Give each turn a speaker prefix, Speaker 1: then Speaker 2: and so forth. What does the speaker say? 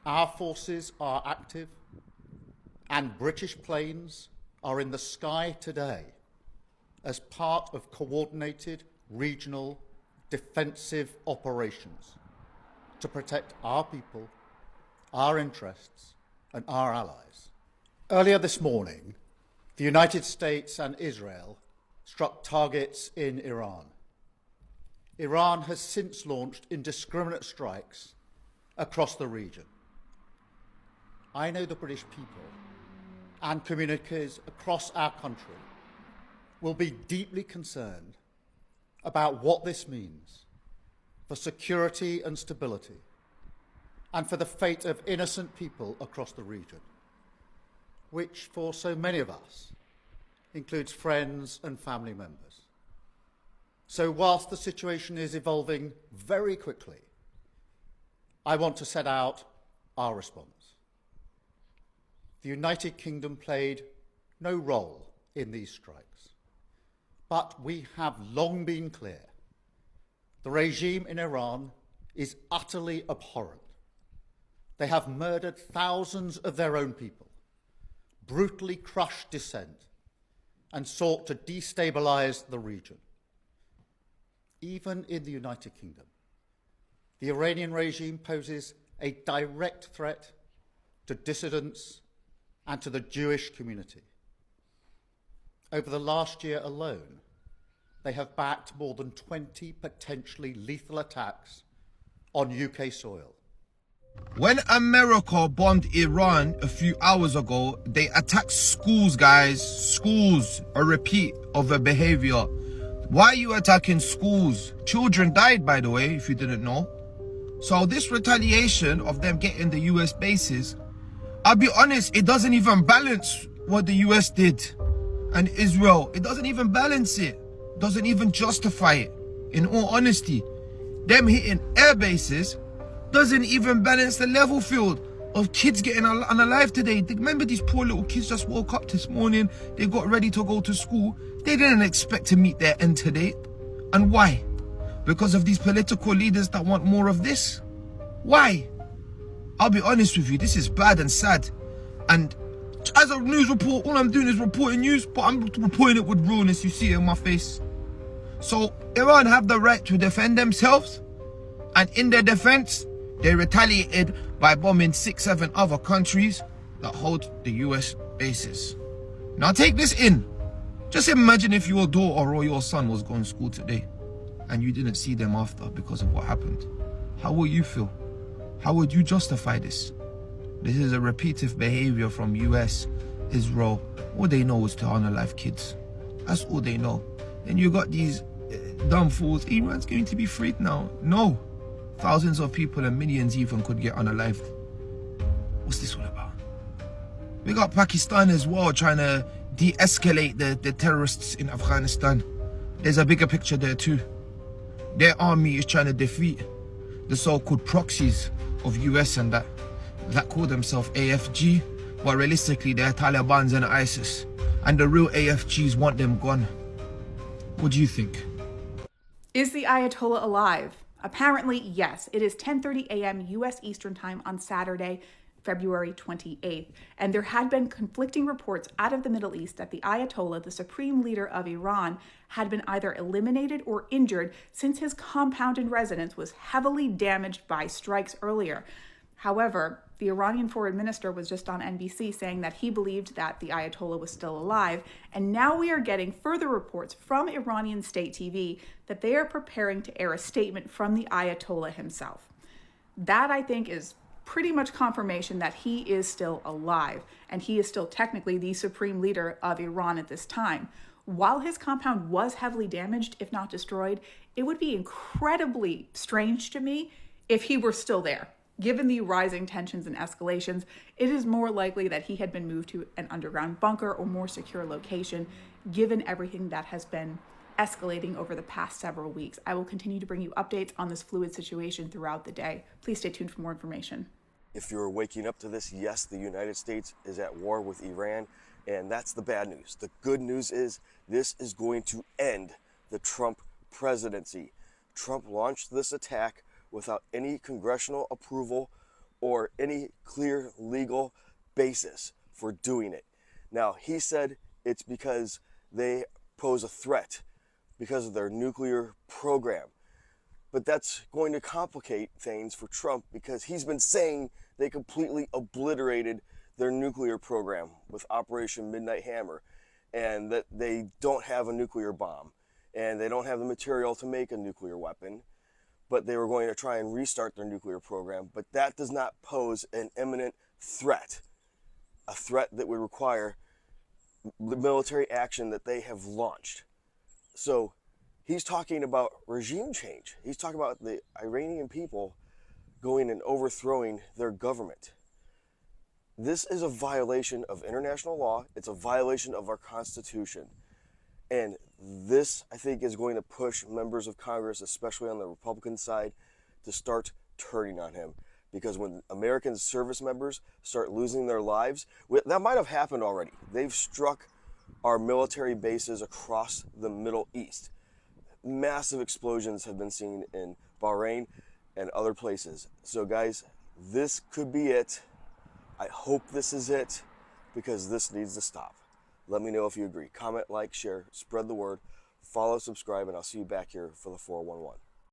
Speaker 1: Our forces are active, and British planes are in the sky today as part of coordinated regional defensive operations to protect our people, our interests, and our allies. Earlier this morning, the United States and Israel struck targets in Iran. Iran has since launched indiscriminate strikes across the region. I know the British people and communities across our country will be deeply concerned about what this means for security and stability and for the fate of innocent people across the region, which for so many of us includes friends and family members. So whilst the situation is evolving very quickly, I want to set out our response. The United Kingdom played no role in these strikes, but we have long been clear. The regime in Iran is utterly abhorrent. They have murdered thousands of their own people, brutally crushed dissent, and sought to destabilize the region. Even in the United Kingdom, the Iranian regime poses a direct threat to dissidents and to the Jewish community. Over the last year alone, they have backed more than 20 potentially lethal attacks on UK soil.
Speaker 2: When America bombed Iran a few hours ago, they attacked schools, guys. Schools, a repeat of a behavior. Why are you attacking schools? Children died, by the way, if you didn't know. So this retaliation of them getting the US bases, I'll be honest, it doesn't even balance what the US did and Israel. It doesn't even balance it. Doesn't even justify it. In all honesty, them hitting air bases doesn't even balance the level field of kids getting unalive today. Remember, these poor little kids just woke up this morning. They got ready to go to school. They didn't expect to meet their end today. And why? Because of these political leaders that want more of this? Why? I'll be honest with you, this is bad and sad. And as a news report, all I'm doing is reporting news, but I'm reporting it with realness. You see it in my face. So Iran have the right to defend themselves, and in their defense, they retaliated by bombing 6-7 other countries that hold the US bases. Now take this in. Just imagine if your daughter or your son was going to school today and you didn't see them after because of what happened. How will you feel? How would you justify this? This is a repeated behavior from US, Israel. All they know is to unalive kids. That's all they know. Then you got these dumb fools. Iran's going to be freed now. No. Thousands of people and millions even could get unalived. What's this all about? We got Pakistan as well trying to de-escalate the terrorists in Afghanistan. There's a bigger picture there too. Their army is trying to defeat the so-called proxies of US and that call themselves AFG, but realistically they're Taliban's and ISIS, and the real AFGs want them gone. What do you think?
Speaker 3: Is the Ayatollah alive? Apparently, yes. It is 10:30 a.m. US Eastern Time on Saturday, February 28th, and there had been conflicting reports out of the Middle East that the Ayatollah, the supreme leader of Iran, had been either eliminated or injured since his compound in residence was heavily damaged by strikes earlier. However, the Iranian foreign minister was just on NBC saying that he believed that the Ayatollah was still alive, and now we are getting further reports from Iranian state TV that they are preparing to air a statement from the Ayatollah himself. That, I think, is pretty much confirmation that he is still alive, and he is still technically the supreme leader of Iran at this time. While his compound was heavily damaged, if not destroyed, it would be incredibly strange to me if he were still there. Given the rising tensions and escalations, it is more likely that he had been moved to an underground bunker or more secure location, given everything that has been escalating over the past several weeks. I will continue to bring you updates on this fluid situation throughout the day. Please stay tuned for more information.
Speaker 4: If you're waking up to this, yes, the United States is at war with Iran, and that's the bad news. The good news is this is going to end the Trump presidency. Trump launched this attack without any congressional approval or any clear legal basis for doing it. Now, he said it's because they pose a threat because of their nuclear program. But that's going to complicate things for Trump because he's been saying they completely obliterated their nuclear program with Operation Midnight Hammer, and that they don't have a nuclear bomb and they don't have the material to make a nuclear weapon, but they were going to try and restart their nuclear program. But that does not pose an imminent threat, a threat that would require the military action that they have launched. So he's talking about regime change. He's talking about the Iranian people going and overthrowing their government. This is a violation of international law. It's a violation of our Constitution. And this, I think, is going to push members of Congress, especially on the Republican side, to start turning on him. Because when American service members start losing their lives, that might have happened already. They've struck our military bases across the Middle East. Massive explosions have been seen in Bahrain and other places. So guys, this could be it. I hope this is it, because this needs to stop. Let me know if you agree. Comment, like, share, spread the word, follow, subscribe, and I'll see you back here for the 411.